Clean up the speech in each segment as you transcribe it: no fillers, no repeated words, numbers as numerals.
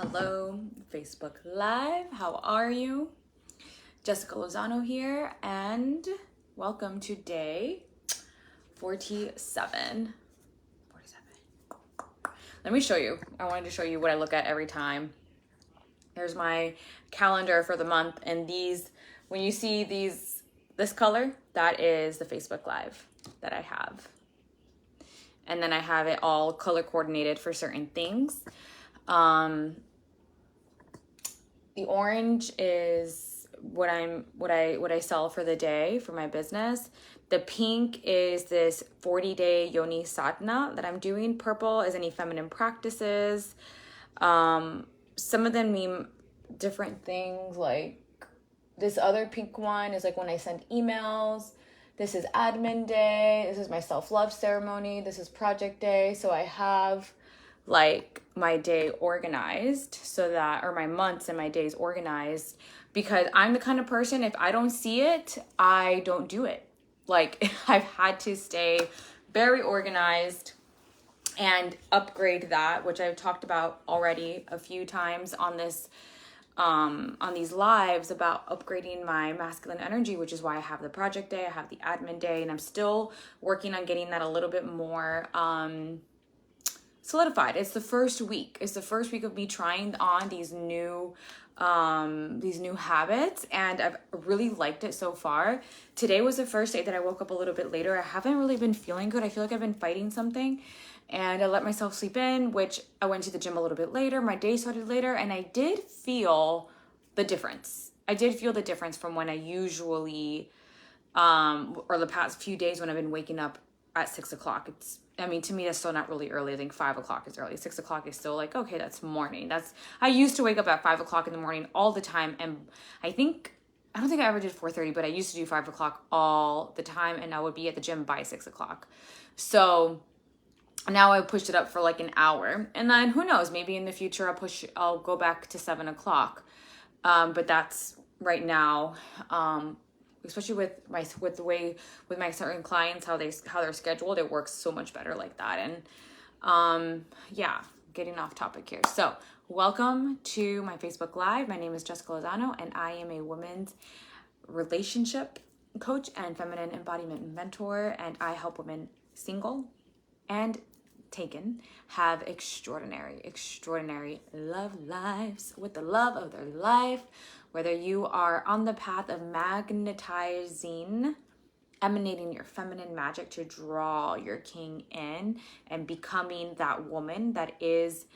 Hello, Facebook Live. How are you? Jessica Lozano here, and welcome to day 47. Let me show you. I wanted to show you what I look at every time. Here's my calendar for the month, and when you see this color, that is the Facebook Live that I have. And then I have it all color coordinated for certain things. The orange is what I sell for the day for my business. The pink is this 40-day yoni sadhana that I'm doing. Purple is any feminine practices. Some of them mean different things, like this other pink one is like when I send emails. This is admin day. This is my self-love ceremony. This is project day. So I have like my day organized or my months and my days organized, because I'm the kind of person, if I don't see it, I don't do it. Like I've had to stay very organized and upgrade that, which I've talked about already a few times on this on these lives about upgrading my masculine energy, which is why I have the project day, I have the admin day, and I'm still working on getting that a little bit more solidified. It's the first week. It's the first week of me trying on these new habits, and I've really liked it so far. Today was the first day that I woke up a little bit later. I haven't really been feeling good. I feel like I've been fighting something, and I let myself sleep in, which I went to the gym a little bit later. My day started later, and I did feel the difference. I did feel the difference from when I usually, or the past few days when I've been waking up at 6 o'clock. To me, that's still not really early. I think 5 o'clock is early. 6 o'clock is still like, okay, that's morning. I used to wake up at 5 o'clock in the morning all the time. And I don't think I ever did 4:30, but I used to do 5 o'clock all the time. And I would be at the gym by 6 o'clock. So now I pushed it up for like an hour. And then who knows, maybe in the future I'll go back to 7 o'clock. But that's right now, especially with my certain clients, how they're scheduled, it works so much better like that. And getting off topic here. So welcome to my Facebook Live. My name is Jessica Lozano, and I am a women's relationship coach and feminine embodiment mentor. And I help women, single and taken, have extraordinary love lives with the love of their life. Whether you are on the path of emanating your feminine magic to draw your king in and becoming that woman that is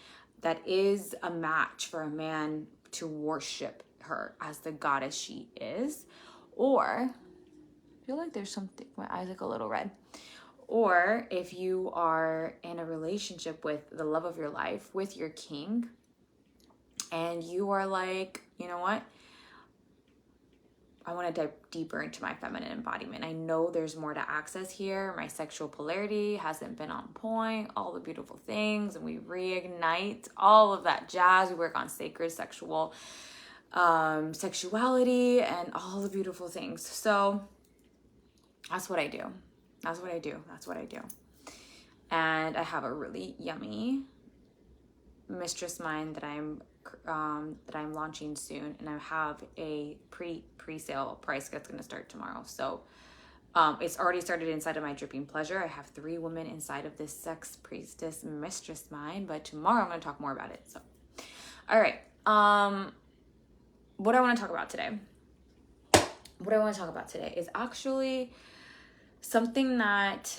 a match for a man to worship her as the goddess she is, or I feel like there's something, my eyes look a little red. Or if you are in a relationship with the love of your life, with your king, and you are like, you know what? I want to dive deeper into my feminine embodiment. I know there's more to access here. My sexual polarity hasn't been on point, all the beautiful things, and we reignite all of that jazz. We work on sacred sexuality and all the beautiful things. So that's what I do. And I have a really yummy mistress mind that I'm launching soon, and I have a pre-sale price that's going to start tomorrow. So it's already started inside of my dripping pleasure. I have 3 women inside of this sex priestess mistress mind, but tomorrow I'm going to talk more about it. So all right, what I want to talk about today is actually something that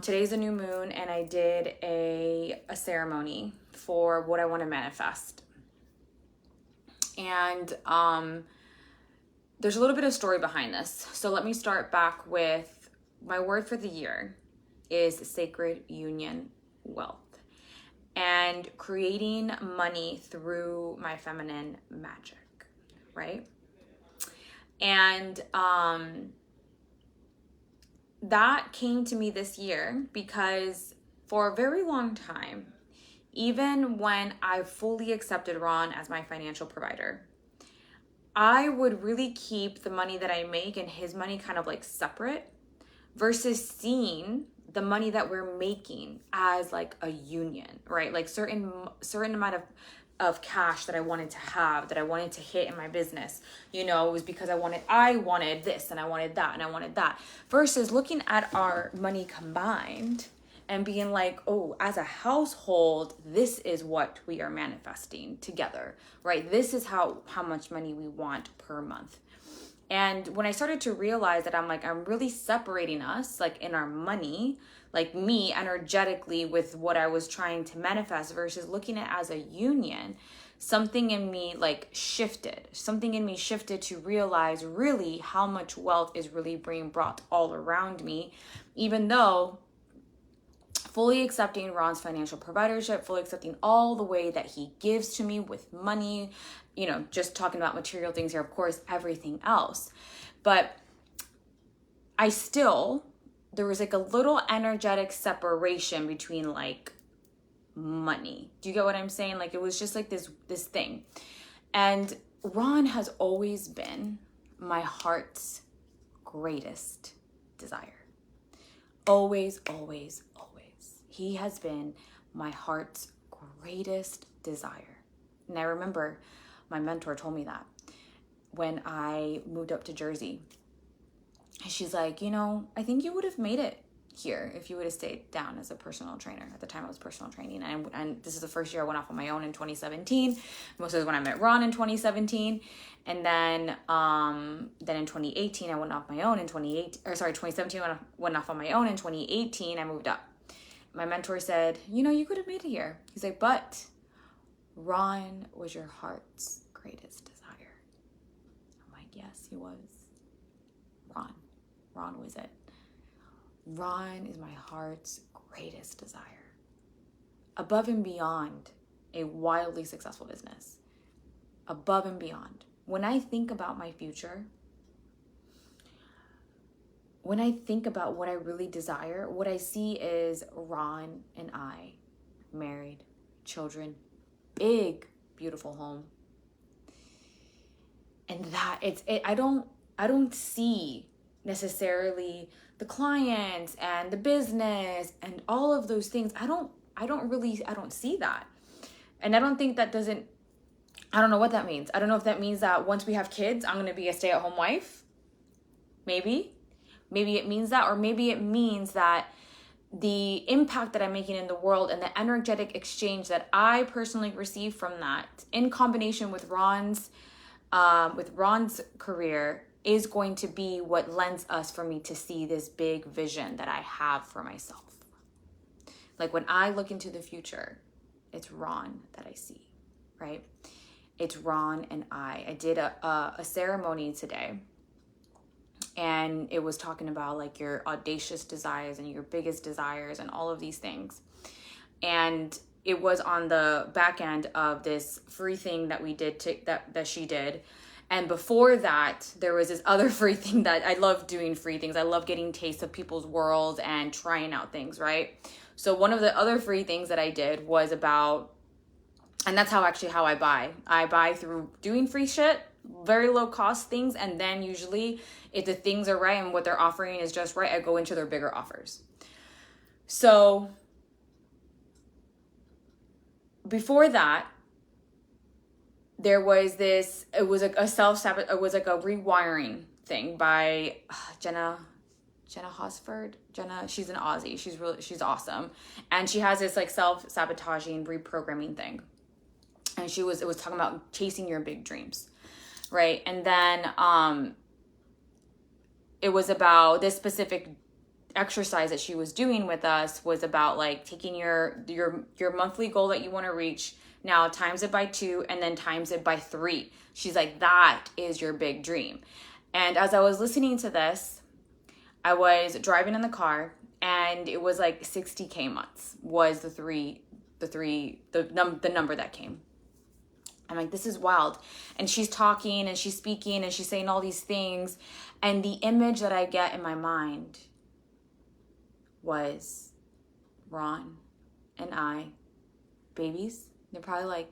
today's a new moon, and I did a ceremony for what I want to manifest. And there's a little bit of story behind this. So let me start back with my word for the year is sacred union wealth, and creating money through my feminine magic, right? And that came to me this year because for a very long time, even when I fully accepted Ron as my financial provider, I would really keep the money that I make and his money kind of like separate, versus seeing the money that we're making as like a union, right? Like certain amount of of cash that I wanted to have, that I wanted to hit in my business. It was because I wanted this and I wanted that and I wanted that. Versus looking at our money combined and being like, oh, as a household, this is what we are manifesting together, right? This is how much money we want per month. And when I started to realize that I'm really separating us, like in our money, like me energetically with what I was trying to manifest versus looking at it as a union, something in me shifted. Something in me shifted to realize really how much wealth is really being brought all around me, even though fully accepting Ron's financial providership, fully accepting all the way that he gives to me with money, just talking about material things here, of course, everything else. But there was a little energetic separation between money. Do you get what I'm saying? It was just this thing. And Ron has always been my heart's greatest desire. Always, always, always. He has been my heart's greatest desire. And I remember my mentor told me that when I moved up to Jersey. She's like, I think you would have made it here if you would have stayed down as a personal trainer. At the time I was personal training. And this is the first year I went off on my own in 2017. Most of it was when I met Ron in 2017. And then in 2018, I went off my own. 2017, I went off on my own. In 2018, I moved up. My mentor said, you could have made it here. He's like, but Ron was your heart's greatest desire. I'm like, yes, he was. Ron was it. Ron is my heart's greatest desire. Above and beyond a wildly successful business. Above and beyond. When I think about my future, when I think about what I really desire, what I see is Ron and I, married, children, big, beautiful home. And I don't see necessarily the clients and the business and all of those things. I don't see that. And I don't think I don't know what that means. I don't know if that means that once we have kids, I'm going to be a stay-at-home wife. Maybe it means that, or maybe it means that the impact that I'm making in the world and the energetic exchange that I personally receive from that in combination with Ron's career is going to be what lends us for me to see this big vision that I have for myself. When I look into the future, it's Ron that I see, right? It's Ron and I. I did a ceremony today, and it was talking about your audacious desires and your biggest desires and all of these things. And it was on the back end of this free thing that we did that she did. And before that, there was this other free thing that I love doing free things. I love getting tastes of people's worlds and trying out things, right? So one of the other free things that I did was about, and that's how I buy. I buy through doing free shit, very low cost things. And then usually if the things are right and what they're offering is just right, I go into their bigger offers. So before that, there was it was a rewiring thing by Jenna Hosford. She's an Aussie. She's awesome. And she has this self-sabotaging reprogramming thing. And it was talking about chasing your big dreams. Right. And then it was about this specific exercise that she was doing with us was about taking your monthly goal that you want to reach. Now times it by 2 and then times it by 3. She's like, that is your big dream. And as I was listening to this, I was driving in the car and it was 60K months was the number that came. I'm like, this is wild. And she's talking and she's speaking and she's saying all these things. And the image that I get in my mind was Ron and I, babies. They're probably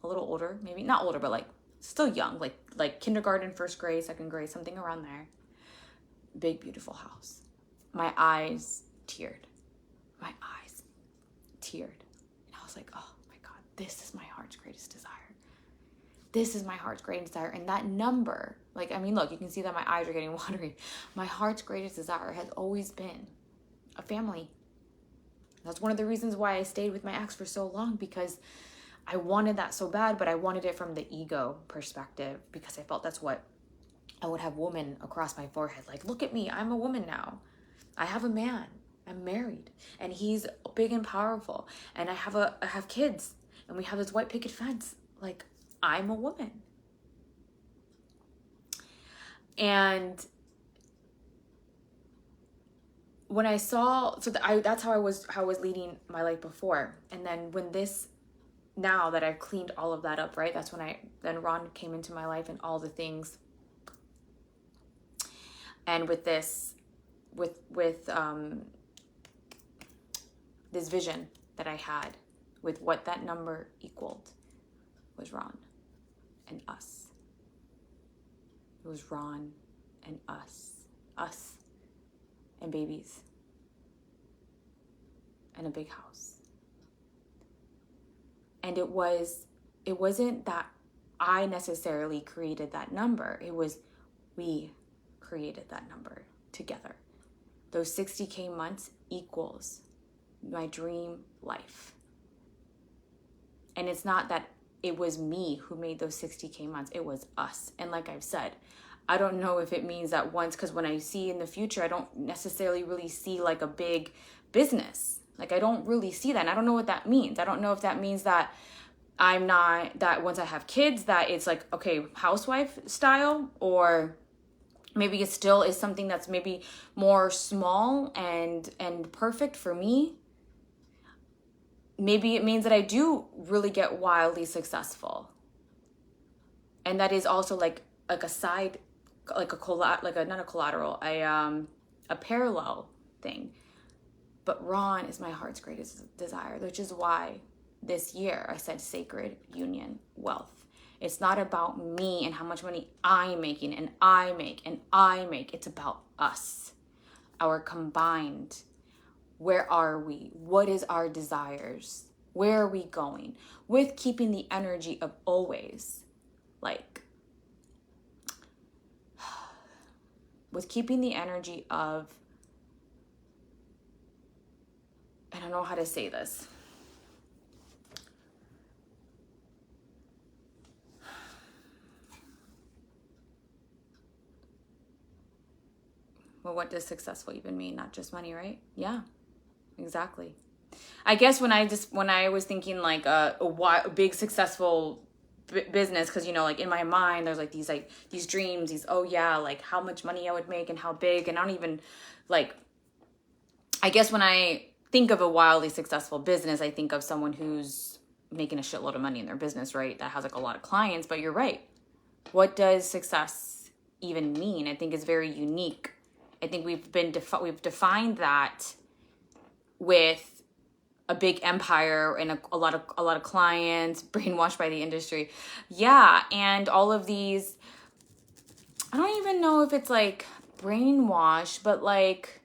a little older, maybe not older, but still young, like kindergarten, first grade, second grade, something around there. Big, beautiful house. My eyes teared. And I was like, oh my God, this is my heart's greatest desire. This is my heart's greatest desire. And that number, like, I mean, look, you can see that my eyes are getting watery. My heart's greatest desire has always been a family. That's one of the reasons why I stayed with my ex for so long, because I wanted that so bad, but I wanted it from the ego perspective, because I felt that's what I would have women across my forehead. Like, look at me, I'm a woman now. I have a man, I'm married, and he's big and powerful. And I have kids, and we have this white picket fence. Like, I'm a woman. And when I saw, that's how I was leading my life before. And then when now that I've cleaned all of that up, right? That's when then Ron came into my life and all the things. And with this, with this vision that I had with what that number equaled was Ron and us. It was Ron and us and babies and a big house. And it wasn't that I necessarily created that number. It was we created that number together. Those 60K months equals my dream life. And it's not that it was me who made those 60K months. It was us. And like I've said, I don't know if it means that once, because when I see in the future, I don't necessarily really see like a big business. Like, I don't really see that. And I don't know what that means. I don't know if that means that I'm not, that once I have kids, that it's like, okay, housewife style, or maybe it still is something that's maybe more small and perfect for me. Maybe it means that I do really get wildly successful. And that is also like a side, like not a collateral, a parallel thing. But Ron is my heart's greatest desire, which is why this year I said sacred union wealth. It's not about me and how much money I'm making and I make and I make. It's about us, our combined. Where are we? What is our desires? Where are we going? With keeping the energy of always, like, with keeping the energy of, I don't know how to say this. Well, what does successful even mean? Not just money, right? Yeah, exactly. I guess when I was thinking like a big successful business, because, you know, like in my mind, there's like these dreams, oh yeah, like how much money I would make and how big. And I don't even like, I guess when I think of a wildly successful business, I think of someone who's making a shitload of money in their business, right? That has like a lot of clients. But you're right. What does success even mean? I think it's very unique. I think we've defined that with a big empire and a lot of clients, brainwashed by the industry. Yeah, and all of these, I don't even know if it's like brainwash, but like,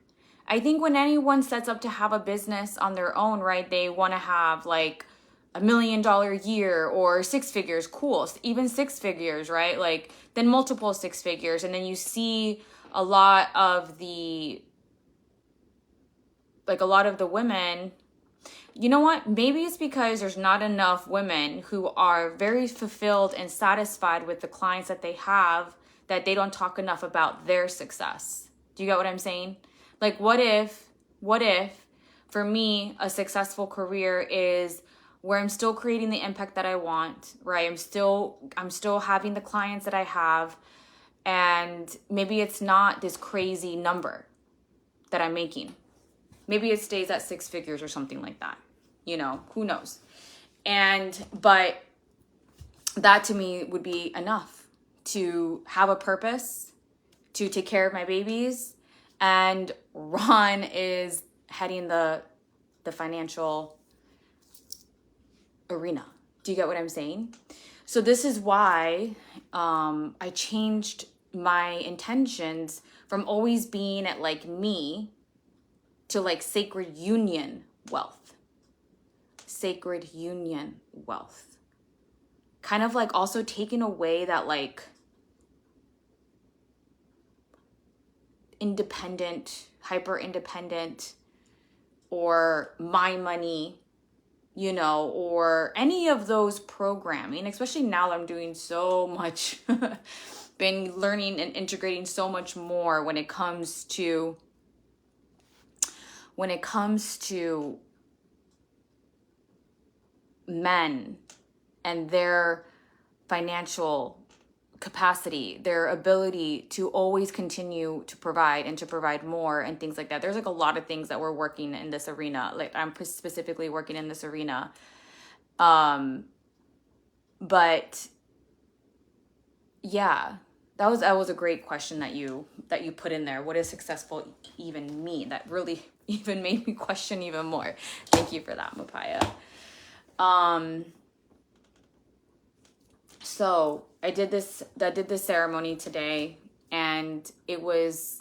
I think when anyone sets up to have a business on their own, right, they want to have like $1 million a year or 6 figures, cool, even 6 figures, right? Like then multiple 6 figures. And then you see a lot of the women, you know what? Maybe it's because there's not enough women who are very fulfilled and satisfied with the clients that they have, that they don't talk enough about their success. Do you get what I'm saying? Like, what if for me, a successful career is where I'm still creating the impact that I want, right? I'm still having the clients that I have, and maybe it's not this crazy number that I'm making. Maybe it stays at 6 figures or something like that. You know, who knows? But that to me would be enough to have a purpose, to take care of my babies. And Ron is heading the financial arena. Do you get what I'm saying? So this is why I changed my intentions from always being at like me to like sacred union wealth. Sacred union wealth. kind of like also taking away that like independent, hyper independent, or my money, you know, or any of those programming, especially now that I'm doing so much, been learning and integrating so much more when it comes to men and their financial capacity, their ability to always continue to provide and to provide more and things like that. There's like a lot of things that we're working in this arena. Like I'm specifically working in this arena. But yeah, that was a great question that you put in there. What does successful even mean? That really even made me question even more. Thank you for that, Mapaya. So I did this ceremony today, and it was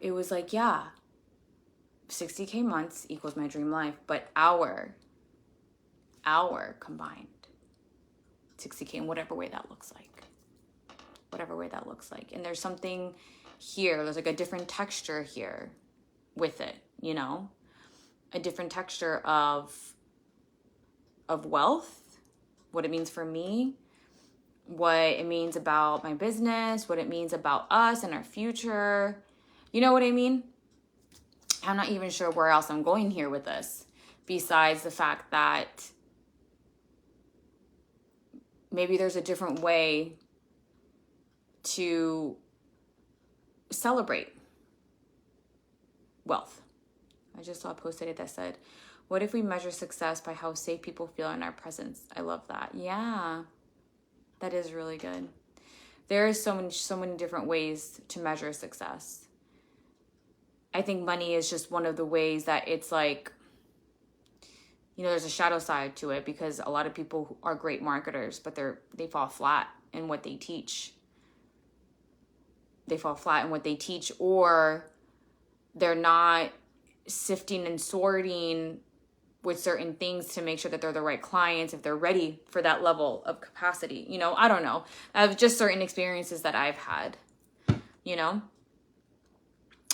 like, yeah, 60K months equals my dream life, but our combined 60K in whatever way that looks like. And there's something here, there's like a different texture here with it, you know, a different texture of wealth, what it means for me, what it means about my business, what it means about us and our future. You know what I mean? I'm not even sure where else I'm going here with this, besides the fact that maybe there's a different way to celebrate wealth. I just saw a post today that said, what if we measure success by how safe people feel in our presence? I love that. Yeah, that is really good. There is so many different ways to measure success. I think money is just one of the ways that it's like, you know, there's a shadow side to it, because a lot of people are great marketers, but they fall flat in what they teach. Or they're not sifting and sorting with certain things to make sure that they're the right clients, if they're ready for that level of capacity. You know, I don't know. I have just certain experiences that I've had, you know?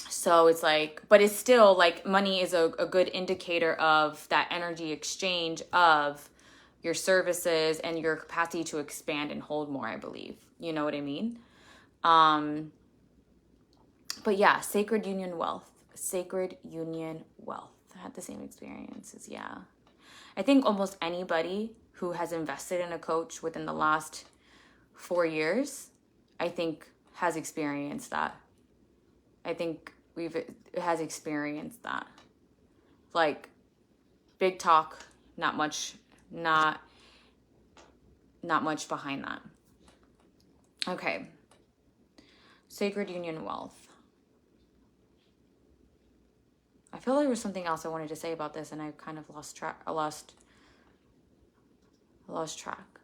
So it's like, but it's still like money is a good indicator of that energy exchange of your services and your capacity to expand and hold more, I believe. You know what I mean? But yeah, sacred union wealth. I had the same experiences, yeah. I think almost anybody who has invested in a coach within the last 4 years, I think has experienced that. I think has experienced that. Like, big talk, not much behind that. Okay. Sacred union wealth. I feel like there was something else I wanted to say about this, and I kind of lost track. I lost track.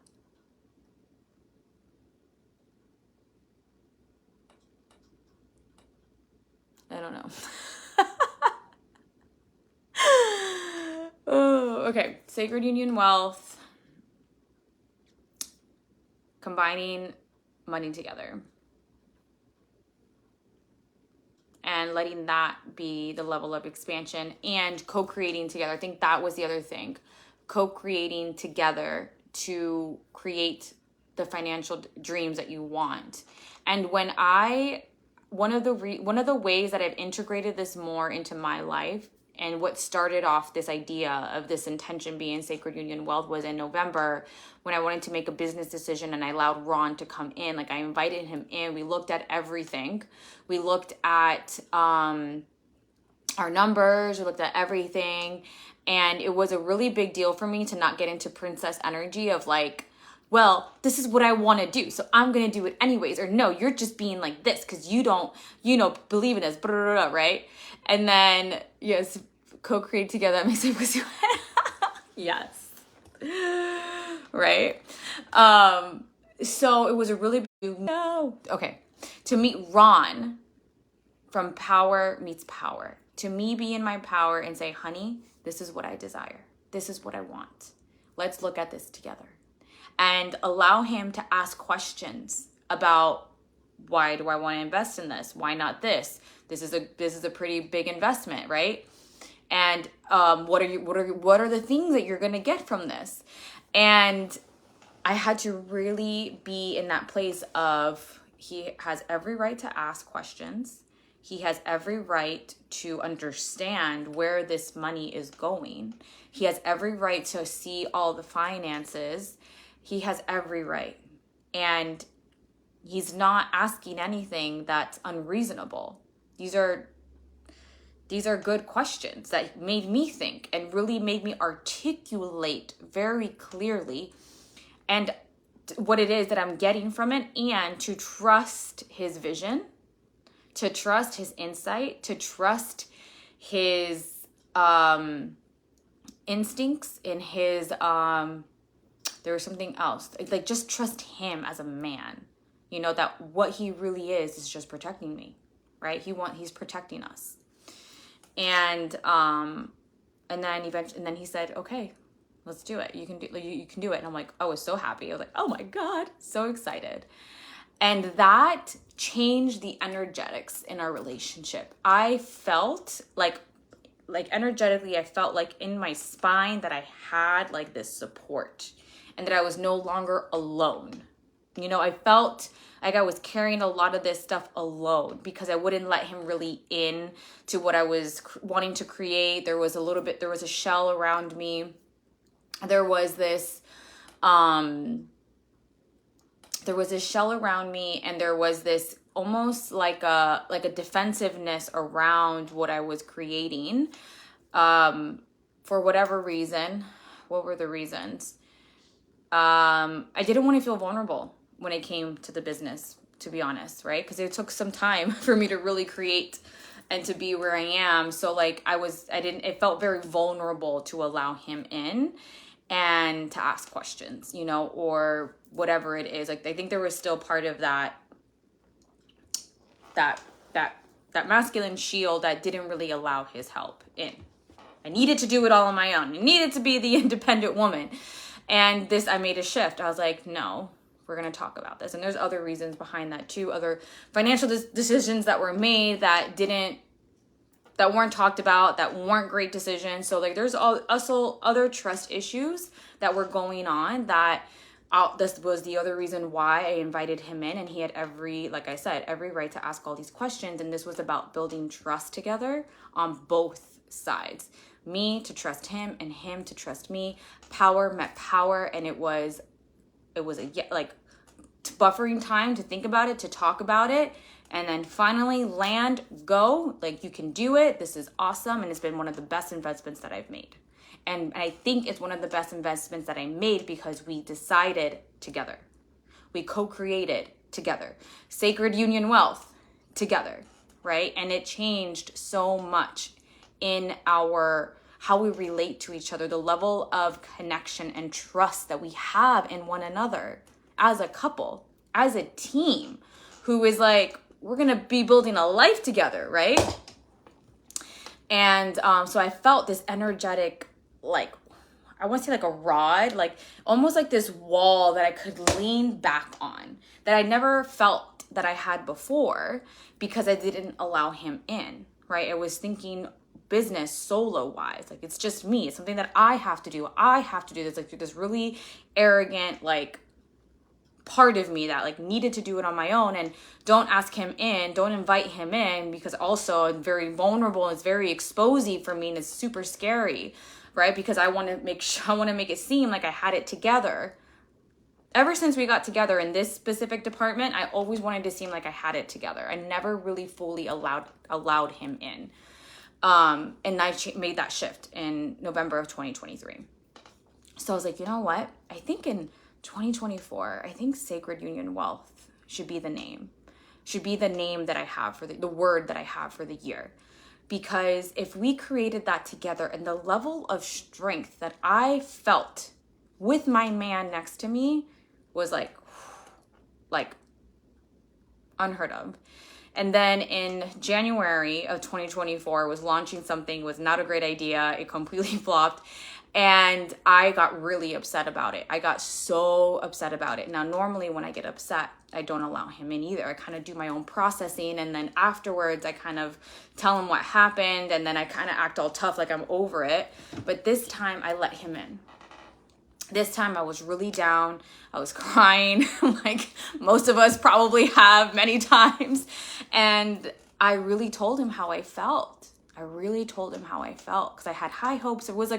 I don't know. Oh, okay. Sacred union wealth. Combining money together. And letting that be the level of expansion, and co-creating together. I think that was the other thing. Co-creating together to create the financial dreams that you want. And when one of the ways that I've integrated this more into my life, and what started off this idea of this intention being sacred union wealth, was in November, when I wanted to make a business decision, and I allowed Ron to come in. Like, I invited him in. We looked at everything. We looked at our numbers. We looked at everything. And it was a really big deal for me to not get into princess energy of like, well, this is what I want to do, so I'm going to do it anyways. Or no, you're just being like this because you don't, believe in us, blah, blah, blah, right? And then, yes, co-create together. That makes sense. Yes. Right? So it was a really big, okay. To meet Ron from Power Meets Power. To me be in my power and say, honey, this is what I desire. This is what I want. let's look at this together. And allow him to ask questions about, why do I want to invest in this? Why not this? This is a pretty big investment, right? And what are the things that you're going to get from this? And I had to really be in that place of, he has every right to ask questions. He has every right to understand where this money is going. He has every right to see all the finances. He has every right. And he's not asking anything that's unreasonable. These are good questions that made me think and really made me articulate very clearly and what it is that I'm getting from it, and to trust his vision, to trust his insight, to trust his instincts, in his there was something else, like just trust him as a man, you know, that what he really is just protecting me, right? He's protecting us. And then he said, okay, let's do it. You can do it. And I'm like, I was so happy. I was like, oh my God, so excited. And that changed the energetics in our relationship. I felt like energetically, I felt like in my spine that I had like this support and that I was no longer alone. You know, I felt like I was carrying a lot of this stuff alone because I wouldn't let him really in to what I was wanting to create. There was a shell around me. There was this shell around me, and there was this almost like a defensiveness around what I was creating. For whatever reason. What were the reasons? I didn't want to feel vulnerable when it came to the business, to be honest, right? Because it took some time for me to really create and to be where I am. So like it felt very vulnerable to allow him in and to ask questions, you know, or whatever it is. Like, I think there was still part of that masculine shield that didn't really allow his help in. I needed to do it all on my own. I needed to be the independent woman. And I made a shift. I was like, no, we're going to talk about this. And there's other reasons behind that too. Other financial decisions that were made that weren't talked about, that weren't great decisions. So like there's also other trust issues that were going on that this was the other reason why I invited him in. And he had every right to ask all these questions. And this was about building trust together on both sides. Me to trust him and him to trust me. Power met power, and it was buffering time to think about it, to talk about it, and then finally land, go, like you can do it. This is awesome, and it's been one of the best investments that I've made. And I think it's one of the best investments that I made because we decided together. We co-created together. Sacred Union Wealth together, right? And it changed so much in how we relate to each other, the level of connection and trust that we have in one another as a couple, as a team who is like, we're going to be building a life together, right? And so I felt this energetic, like, I want to say like a rod, like almost like this wall that I could lean back on that I never felt that I had before because I didn't allow him in, right? I was thinking business solo wise, like it's just me. It's something that I have to do. I have to do this, like this really arrogant, like part of me that like needed to do it on my own, and don't ask him in, don't invite him in, because also I'm very vulnerable. It's very exposing for me, and it's super scary, right? Because I want to make it seem like I had it together. Ever since we got together in this specific department, I always wanted to seem like I had it together. I never really fully allowed him in. And I made that shift in November of 2023. So I was like, you know what? I think in 2024, I think Sacred Union Wealth should be the name. Should be the name that I have for the word that I have for the year. Because if we created that together, and the level of strength that I felt with my man next to me was like unheard of. And then in January of 2024, was launching something, was not a great idea. It completely flopped. And I got really upset about it. I got so upset about it. Now, normally when I get upset, I don't allow him in either. I kind of do my own processing. And then afterwards, I kind of tell him what happened. And then I kind of act all tough like I'm over it. But this time I let him in. This time I was really down. I was crying like most of us probably have many times. And I really told him how I felt. I really told him how I felt because I had high hopes. It was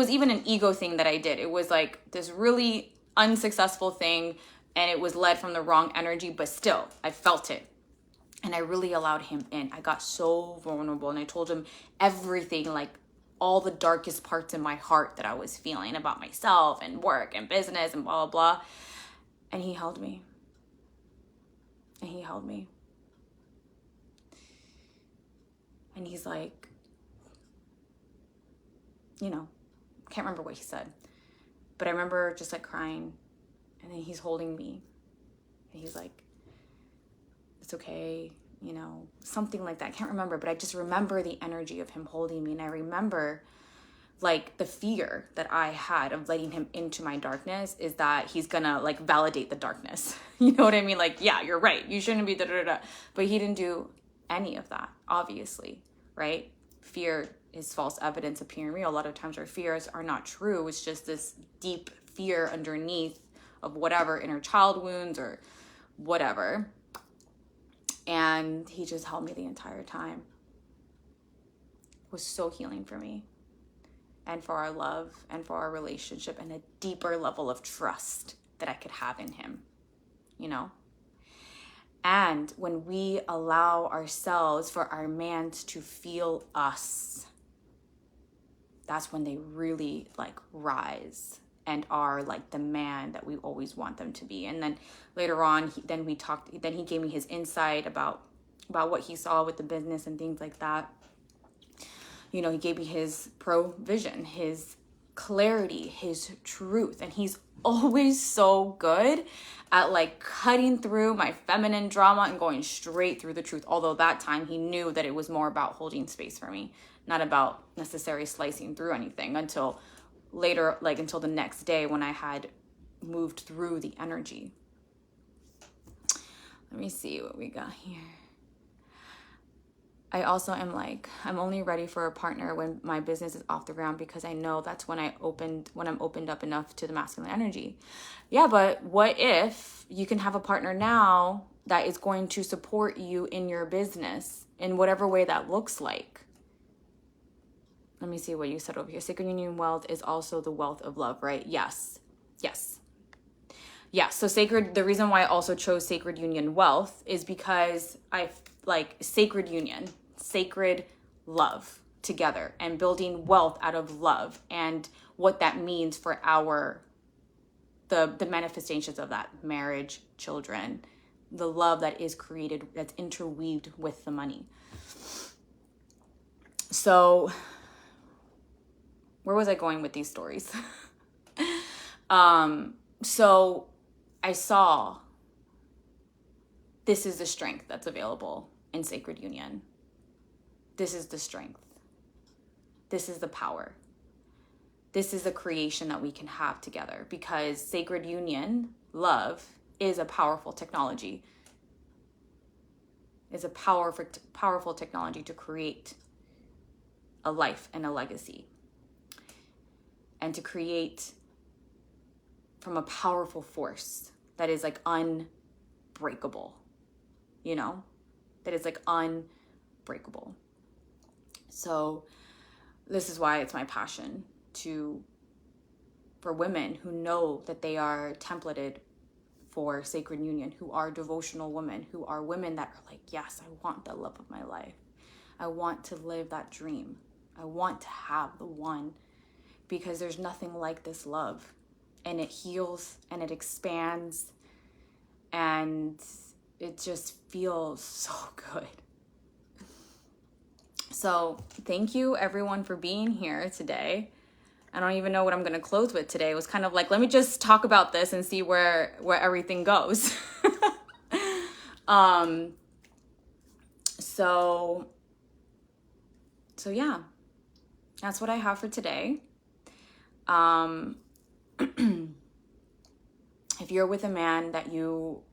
even an ego thing that I did. It was like this really unsuccessful thing and it was led from the wrong energy, but still I felt it. And I really allowed him in. I got so vulnerable and I told him everything, like all the darkest parts in my heart that I was feeling about myself and work and business and blah, blah, blah. And he held me. And he held me. And he's like, you know, can't remember what he said, but I remember just like crying. And then he's holding me and he's like, it's okay, you know, something like that. I can't remember, but I just remember the energy of him holding me. And I remember like the fear that I had of letting him into my darkness is that he's gonna like validate the darkness. You know what I mean? Like, yeah, you're right. You shouldn't be da-da-da-da. But he didn't do any of that, obviously, right? Fear is false evidence appearing real. A lot of times our fears are not true. It's just this deep fear underneath of whatever inner child wounds or whatever. And he just held me the entire time. It was so healing for me and for our love and for our relationship and a deeper level of trust that I could have in him, you know? And when we allow ourselves for our man to feel us, that's when they really like rise and are like the man that we always want them to be. And then later on, then he gave me his insight about what he saw with the business and things like that. You know, he gave me his provision, his clarity, his truth. And he's always so good at like cutting through my feminine drama and going straight through the truth. Although that time he knew that it was more about holding space for me, not about necessarily slicing through anything until later, like until the next day when I had moved through the energy. Let me see what we got here. I also am like, I'm only ready for a partner when my business is off the ground because I know that's when I'm opened up enough to the masculine energy. Yeah, but what if you can have a partner now that is going to support you in your business in whatever way that looks like? Let me see what you said over here. Sacred union wealth is also the wealth of love, right? Yes. Yeah, so the reason why I also chose sacred union wealth is because I like sacred union, sacred love together and building wealth out of love and what that means for the manifestations of that marriage, children, the love that is created, that's interweaved with the money. So where was I going with these stories? So I saw this is the strength that's available in sacred union. This is the strength. This is the power. This is the creation that we can have together because sacred union, love, is a powerful technology. Is a powerful technology to create a life and a legacy. And to create from a powerful force that is like unbreakable, you know, that is like unbreakable. So this is why it's my passion for women who know that they are templated for sacred union, who are devotional women, who are women that are like, yes, I want the love of my life. I want to live that dream. I want to have the one because there's nothing like this love. And it heals and it expands and it just feels so good. So thank you everyone for being here today. I don't even know what I'm going to close with today. It was kind of like, let me just talk about this and see where everything goes. So yeah, that's what I have for today. If you're with a man that you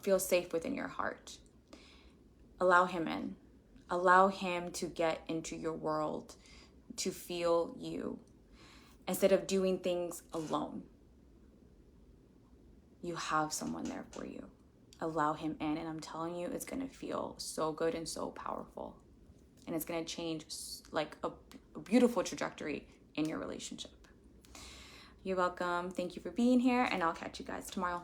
feel safe within your heart, allow him in. Allow him to get into your world, to feel you, instead of doing things alone. You have someone there for you. Allow him in, and I'm telling you, it's going to feel so good and so powerful. And it's going to change like a beautiful trajectory in your relationship. You're welcome. Thank you for being here, and I'll catch you guys tomorrow.